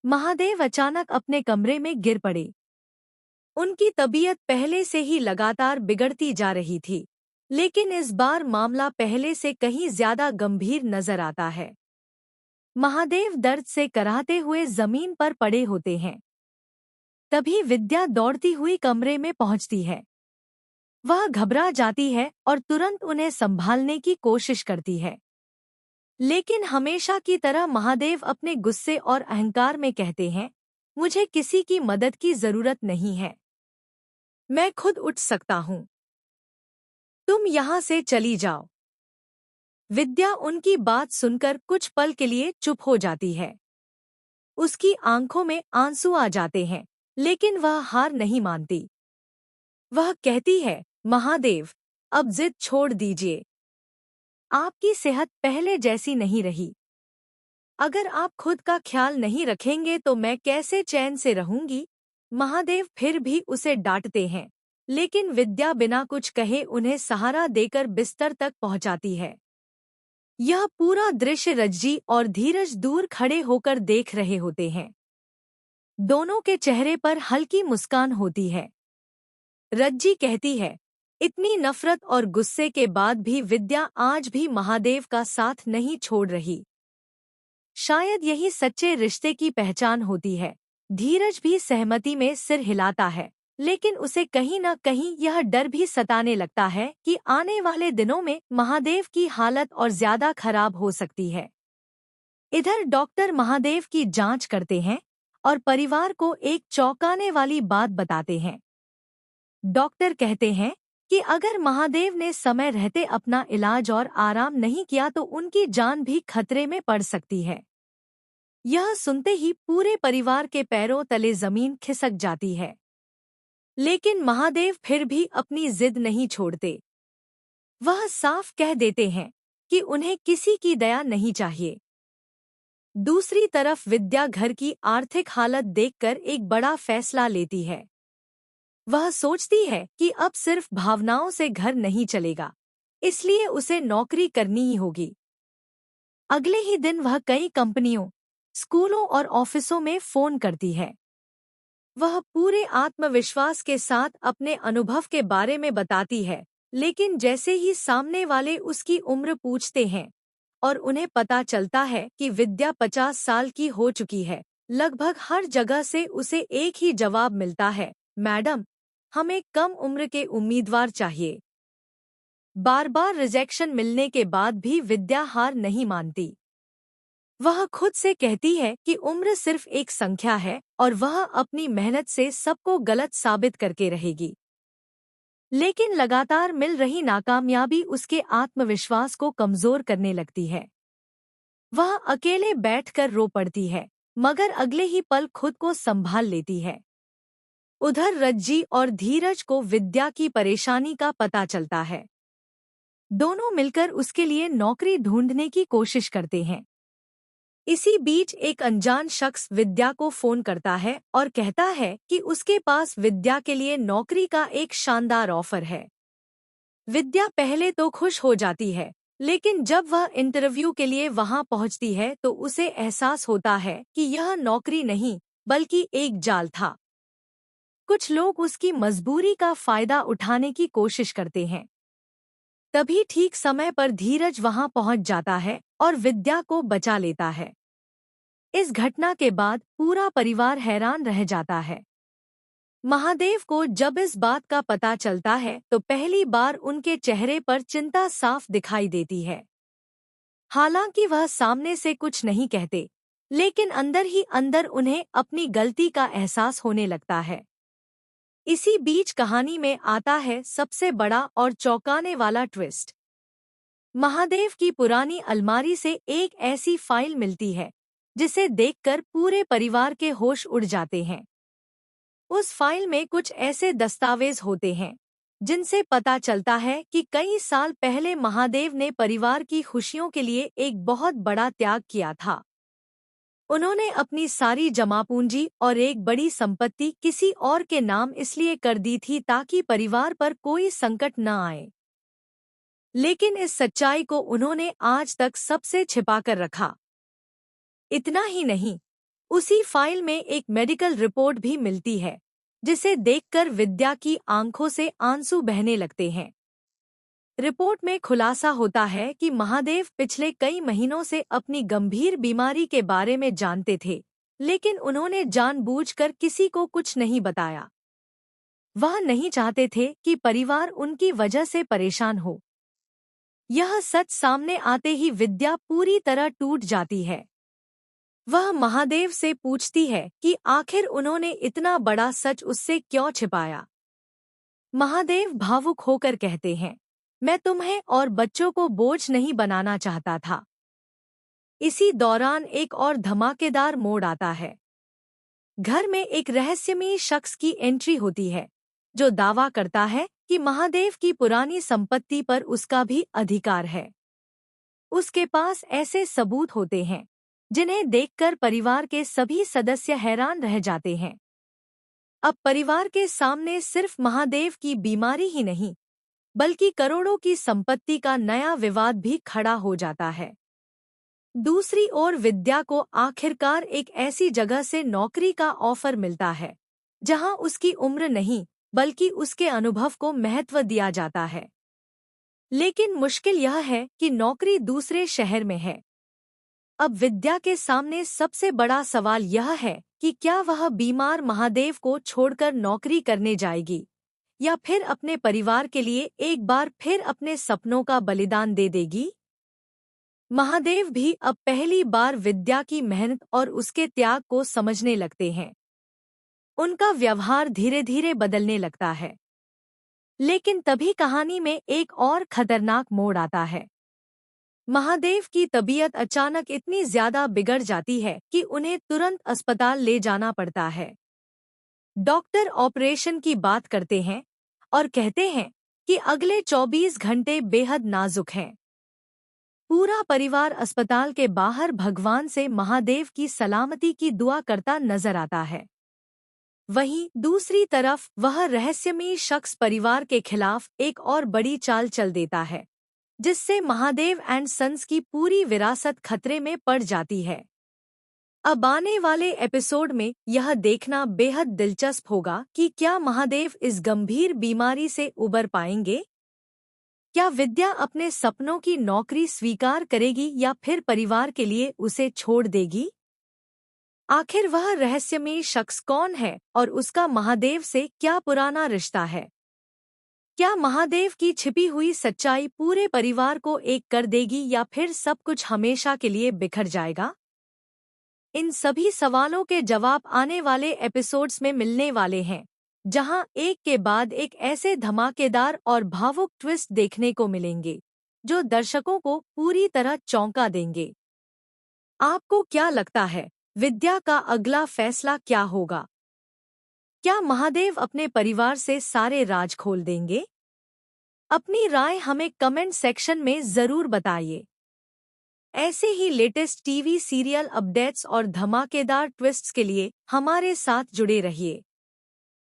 महादेव अचानक अपने कमरे में गिर पड़े। उनकी तबीयत पहले से ही लगातार बिगड़ती जा रही थी, लेकिन इस बार मामला पहले से कहीं ज्यादा गंभीर नजर आता है। महादेव दर्द से कराहते हुए जमीन पर पड़े होते हैं। तभी विद्या दौड़ती हुई कमरे में पहुंचती है। वह घबरा जाती है और तुरंत उन्हें संभालने की कोशिश करती है। लेकिन हमेशा की तरह महादेव अपने गुस्से और अहंकार में कहते हैं, मुझे किसी की मदद की जरूरत नहीं है, मैं खुद उठ सकता हूँ, तुम यहाँ से चली जाओ। विद्या उनकी बात सुनकर कुछ पल के लिए चुप हो जाती है। उसकी आंखों में आंसू आ जाते हैं, लेकिन वह हार नहीं मानती। वह कहती है, महादेव, अब जिद छोड़ दीजिए। आपकी सेहत पहले जैसी नहीं रही। अगर आप खुद का ख्याल नहीं रखेंगे तो मैं कैसे चैन से रहूंगी। महादेव फिर भी उसे डांटते हैं, लेकिन विद्या बिना कुछ कहे उन्हें सहारा देकर बिस्तर तक पहुंचाती है। यह पूरा दृश्य रज्जी और धीरज दूर खड़े होकर देख रहे होते हैं। दोनों के चेहरे पर हल्की मुस्कान होती है। रज्जी कहती है, इतनी नफरत और गुस्से के बाद भी विद्या आज भी महादेव का साथ नहीं छोड़ रही। शायद यही सच्चे रिश्ते की पहचान होती है। धीरज भी सहमति में सिर हिलाता है, लेकिन उसे कहीं न कहीं यह डर भी सताने लगता है कि आने वाले दिनों में महादेव की हालत और ज्यादा खराब हो सकती है। इधर डॉक्टर महादेव की जांच करते हैं और परिवार को एक चौंकाने वाली बात बताते हैं। डॉक्टर कहते हैं कि अगर महादेव ने समय रहते अपना इलाज और आराम नहीं किया तो उनकी जान भी खतरे में पड़ सकती है। यह सुनते ही पूरे परिवार के पैरों तले जमीन खिसक जाती है। लेकिन महादेव फिर भी अपनी जिद नहीं छोड़ते। वह साफ कह देते हैं कि उन्हें किसी की दया नहीं चाहिए। दूसरी तरफ विद्या घर की आर्थिक हालत देखकर एक बड़ा फैसला लेती है। वह सोचती है कि अब सिर्फ भावनाओं से घर नहीं चलेगा, इसलिए उसे नौकरी करनी ही होगी। अगले ही दिन वह कई कंपनियों, स्कूलों और ऑफिसों में फोन करती है। वह पूरे आत्मविश्वास के साथ अपने अनुभव के बारे में बताती है, लेकिन जैसे ही सामने वाले उसकी उम्र पूछते हैं और उन्हें पता चलता है कि विद्या 50 साल की हो चुकी है, लगभग हर जगह से उसे एक ही जवाब मिलता है, मैडम, हमें कम उम्र के उम्मीदवार चाहिए। बार बार रिजेक्शन मिलने के बाद भी विद्या हार नहीं मानती। वह खुद से कहती है कि उम्र सिर्फ एक संख्या है और वह अपनी मेहनत से सबको गलत साबित करके रहेगी। लेकिन लगातार मिल रही नाकामयाबी उसके आत्मविश्वास को कमजोर करने लगती है। वह अकेले बैठकर रो पड़ती है, मगर अगले ही पल खुद को संभाल लेती है। उधर रज्जी और धीरज को विद्या की परेशानी का पता चलता है। दोनों मिलकर उसके लिए नौकरी ढूंढने की कोशिश करते हैं। इसी बीच एक अनजान शख्स विद्या को फोन करता है और कहता है कि उसके पास विद्या के लिए नौकरी का एक शानदार ऑफर है। विद्या पहले तो खुश हो जाती है, लेकिन जब वह इंटरव्यू के लिए वहां पहुंचती है तो उसे एहसास होता है कि यह नौकरी नहीं बल्कि एक जाल था। कुछ लोग उसकी मजबूरी का फायदा उठाने की कोशिश करते हैं। तभी ठीक समय पर धीरज वहां पहुंच जाता है और विद्या को बचा लेता है। इस घटना के बाद पूरा परिवार हैरान रह जाता है। महादेव को जब इस बात का पता चलता है तो पहली बार उनके चेहरे पर चिंता साफ दिखाई देती है। हालांकि वह सामने से कुछ नहीं कहते, लेकिन अंदर ही अंदर उन्हें अपनी गलती का एहसास होने लगता है। इसी बीच कहानी में आता है सबसे बड़ा और चौंकाने वाला ट्विस्ट। महादेव की पुरानी अलमारी से एक ऐसी फाइल मिलती है जिसे देखकर पूरे परिवार के होश उड़ जाते हैं। उस फाइल में कुछ ऐसे दस्तावेज होते हैं जिनसे पता चलता है कि कई साल पहले महादेव ने परिवार की खुशियों के लिए एक बहुत बड़ा त्याग किया था। उन्होंने अपनी सारी जमापूंजी और एक बड़ी संपत्ति किसी और के नाम इसलिए कर दी थी ताकि परिवार पर कोई संकट न आए। लेकिन इस सच्चाई को उन्होंने आज तक सबसे छिपाकर रखा। इतना ही नहीं, उसी फाइल में एक मेडिकल रिपोर्ट भी मिलती है, जिसे देखकर विद्या की आंखों से आंसू बहने लगते हैं। रिपोर्ट में खुलासा होता है कि महादेव पिछले कई महीनों से अपनी गंभीर बीमारी के बारे में जानते थे, लेकिन उन्होंने जानबूझकर किसी को कुछ नहीं बताया। वह नहीं चाहते थे कि परिवार उनकी वजह से परेशान हो। यह सच सामने आते ही विद्या पूरी तरह टूट जाती है। वह महादेव से पूछती है कि आखिर उन्होंने इतना बड़ा सच उससे क्यों छिपाया। महादेव भावुक होकर कहते हैं, मैं तुम्हें और बच्चों को बोझ नहीं बनाना चाहता था। इसी दौरान एक और धमाकेदार मोड़ आता है। घर में एक रहस्यमयी शख्स की एंट्री होती है, जो दावा करता है कि महादेव की पुरानी संपत्ति पर उसका भी अधिकार है। उसके पास ऐसे सबूत होते हैं जिन्हें देखकर परिवार के सभी सदस्य हैरान रह जाते हैं। अब परिवार के सामने सिर्फ महादेव की बीमारी ही नहीं, बल्कि करोड़ों की संपत्ति का नया विवाद भी खड़ा हो जाता है। दूसरी ओर विद्या को आखिरकार एक ऐसी जगह से नौकरी का ऑफर मिलता है, जहां उसकी उम्र नहीं, बल्कि उसके अनुभव को महत्व दिया जाता है। लेकिन मुश्किल यह है कि नौकरी दूसरे शहर में है। अब विद्या के सामने सबसे बड़ा सवाल यह है कि क्या वह बीमार महादेव को छोड़कर नौकरी करने जाएगी, या फिर अपने परिवार के लिए एक बार फिर अपने सपनों का बलिदान दे देगी। महादेव भी अब पहली बार विद्या की मेहनत और उसके त्याग को समझने लगते हैं। उनका व्यवहार धीरे धीरे बदलने लगता है। लेकिन तभी कहानी में एक और खतरनाक मोड़ आता है। महादेव की तबीयत अचानक इतनी ज्यादा बिगड़ जाती है कि उन्हें तुरंत अस्पताल ले जाना पड़ता है। डॉक्टर ऑपरेशन की बात करते हैं और कहते हैं कि अगले 24 घंटे बेहद नाजुक हैं। पूरा परिवार अस्पताल के बाहर भगवान से महादेव की सलामती की दुआ करता नजर आता है। वहीं दूसरी तरफ वह रहस्यमयी शख्स परिवार के खिलाफ एक और बड़ी चाल चल देता है, जिससे महादेव एंड सन्स की पूरी विरासत खतरे में पड़ जाती है। अब आने वाले एपिसोड में यह देखना बेहद दिलचस्प होगा कि क्या महादेव इस गंभीर बीमारी से उबर पाएंगे। क्या विद्या अपने सपनों की नौकरी स्वीकार करेगी या फिर परिवार के लिए उसे छोड़ देगी। आखिर वह रहस्यमयी शख्स कौन है और उसका महादेव से क्या पुराना रिश्ता है। क्या महादेव की छिपी हुई सच्चाई पूरे परिवार को एक कर देगी या फिर सब कुछ हमेशा के लिए बिखर जाएगा। इन सभी सवालों के जवाब आने वाले एपिसोड्स में मिलने वाले हैं, जहां एक के बाद एक ऐसे धमाकेदार और भावुक ट्विस्ट देखने को मिलेंगे जो दर्शकों को पूरी तरह चौंका देंगे। आपको क्या लगता है, विद्या का अगला फैसला क्या होगा? क्या महादेव अपने परिवार से सारे राज खोल देंगे? अपनी राय हमें कमेंट सेक्शन में जरूर बताइए। ऐसे ही लेटेस्ट टीवी सीरियल अपडेट्स और धमाकेदार ट्विस्ट्स के लिए हमारे साथ जुड़े रहिए।